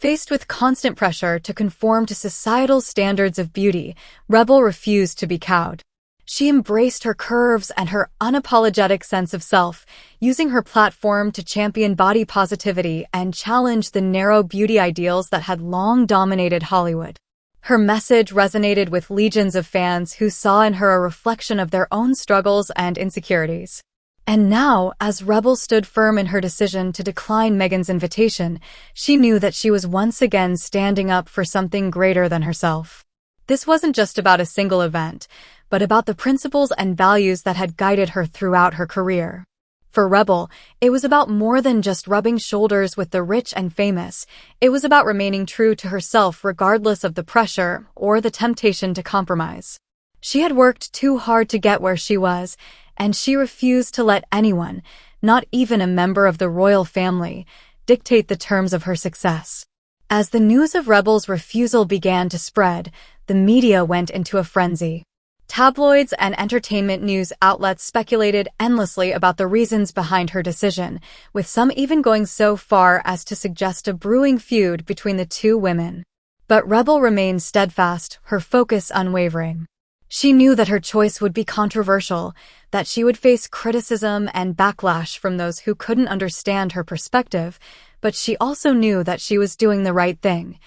Faced with constant pressure to conform to societal standards of beauty, Rebel refused to be cowed. She embraced her curves and her unapologetic sense of self, using her platform to champion body positivity and challenge the narrow beauty ideals that had long dominated Hollywood. Her message resonated with legions of fans who saw in her a reflection of their own struggles and insecurities. And now, as Rebel stood firm in her decision to decline Meghan's invitation, she knew that she was once again standing up for something greater than herself. This wasn't just about a single event, but about the principles and values that had guided her throughout her career. For Rebel, it was about more than just rubbing shoulders with the rich and famous. It was about remaining true to herself regardless of the pressure or the temptation to compromise. She had worked too hard to get where she was, and she refused to let anyone, not even a member of the royal family, dictate the terms of her success. As the news of Rebel's refusal began to spread, the media went into a frenzy. Tabloids and entertainment news outlets speculated endlessly about the reasons behind her decision, with some even going so far as to suggest a brewing feud between the two women. But Rebel remained steadfast, her focus unwavering. She knew that her choice would be controversial, that she would face criticism and backlash from those who couldn't understand her perspective, but she also knew that she was doing the right thing,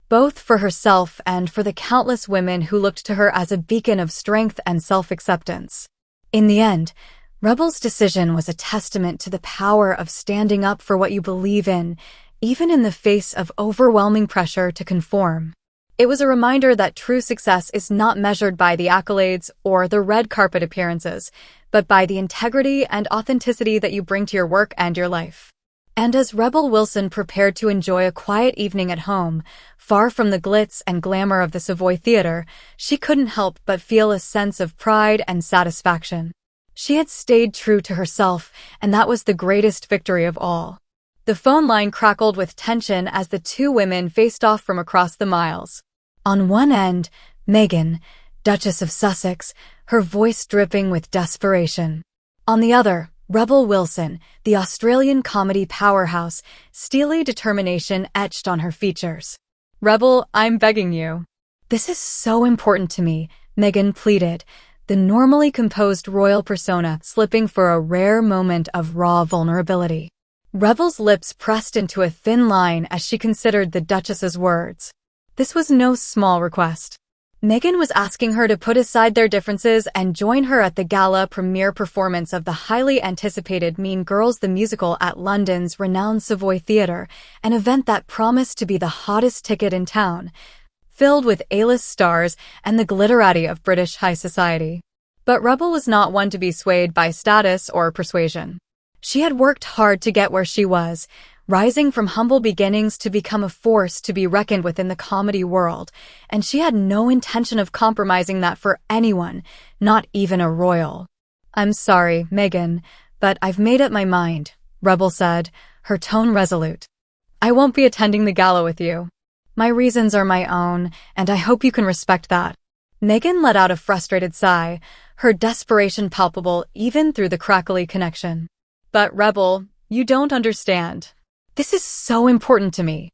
both for herself and for the countless women who looked to her as a beacon of strength and self-acceptance. In the end, Rebel's decision was a testament to the power of standing up for what you believe in, even in the face of overwhelming pressure to conform. It was a reminder that true success is not measured by the accolades or the red carpet appearances, but by the integrity and authenticity that you bring to your work and your life. And as Rebel Wilson prepared to enjoy a quiet evening at home, far from the glitz and glamour of the Savoy Theatre, she couldn't help but feel a sense of pride and satisfaction. She had stayed true to herself, and that was the greatest victory of all. The phone line crackled with tension as the two women faced off from across the miles. On one end, Meghan, Duchess of Sussex, her voice dripping with desperation. On the other, Rebel Wilson, the Australian comedy powerhouse, steely determination etched on her features. "Rebel, I'm begging you." "This is so important to me," Meghan pleaded, the normally composed royal persona slipping for a rare moment of raw vulnerability. Rebel's lips pressed into a thin line as she considered the Duchess's words. This was no small request. Meghan was asking her to put aside their differences and join her at the Gala premiere performance of the highly anticipated Mean Girls the Musical at London's renowned Savoy Theatre, an event that promised to be the hottest ticket in town, filled with A-list stars and the glitterati of British high society. But Rebel was not one to be swayed by status or persuasion. She had worked hard to get where she was, rising from humble beginnings to become a force to be reckoned with in the comedy world, and she had no intention of compromising that for anyone, not even a royal. "I'm sorry, Meghan, but I've made up my mind," Rebel said, her tone resolute. "I won't be attending the gala with you. My reasons are my own, and I hope you can respect that." Meghan let out a frustrated sigh, her desperation palpable even through the crackly connection. "But Rebel, you don't understand. This is so important to me.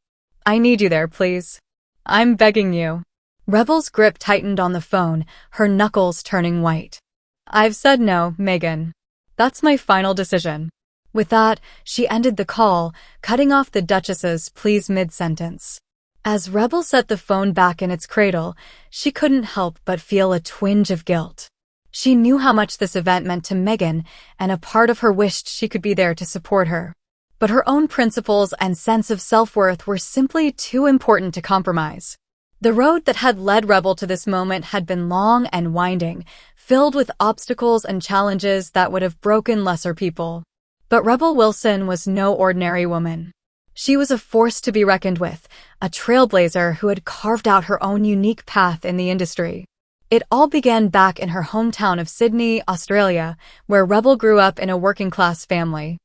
I need you there, please. I'm begging you." Rebel's grip tightened on the phone, her knuckles turning white. "I've said no, Meghan. That's my final decision." With that, she ended the call, cutting off the Duchess's please mid-sentence. As Rebel set the phone back in its cradle, she couldn't help but feel a twinge of guilt. She knew how much this event meant to Meghan, and a part of her wished she could be there to support her. But her own principles and sense of self-worth were simply too important to compromise. The road that had led Rebel to this moment had been long and winding, filled with obstacles and challenges that would have broken lesser people. But Rebel Wilson was no ordinary woman. She was a force to be reckoned with, a trailblazer who had carved out her own unique path in the industry. It all began back in her hometown of Sydney, Australia, where Rebel grew up in a working-class family.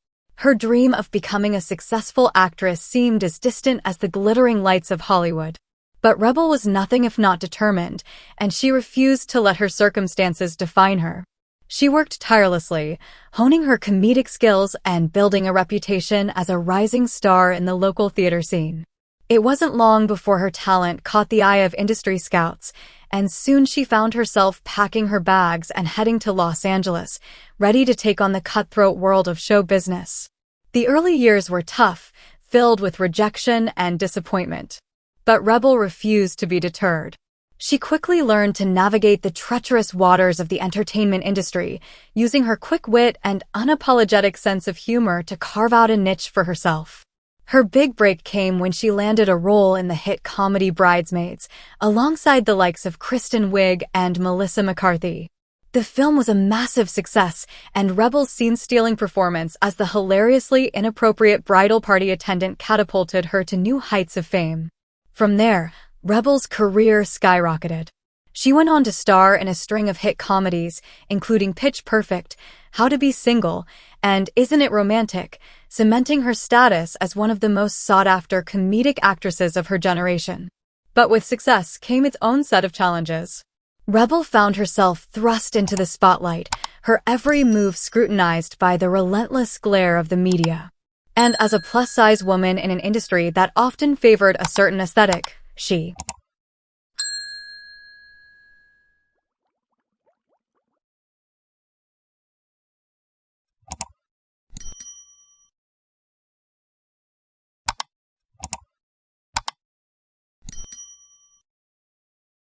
Her dream of becoming a successful actress seemed as distant as the glittering lights of Hollywood. But Rebel was nothing if not determined, and she refused to let her circumstances define her. She worked tirelessly, honing her comedic skills and building a reputation as a rising star in the local theater scene. It wasn't long before her talent caught the eye of industry scouts, and soon she found herself packing her bags and heading to Los Angeles, ready to take on the cutthroat world of show business. The early years were tough, filled with rejection and disappointment. But Rebel refused to be deterred. She quickly learned to navigate the treacherous waters of the entertainment industry, using her quick wit and unapologetic sense of humor to carve out a niche for herself. Her big break came when she landed a role in the hit comedy Bridesmaids, alongside the likes of Kristen Wiig and Melissa McCarthy. The film was a massive success, and Rebel's scene-stealing performance as the hilariously inappropriate bridal party attendant catapulted her to new heights of fame. From there, Rebel's career skyrocketed. She went on to star in a string of hit comedies, including Pitch Perfect, How to Be Single, and Isn't It Romantic, cementing her status as one of the most sought-after comedic actresses of her generation. But with success came its own set of challenges. Rebel found herself thrust into the spotlight, her every move scrutinized by the relentless glare of the media. And as a plus-size woman in an industry that often favored a certain aesthetic, she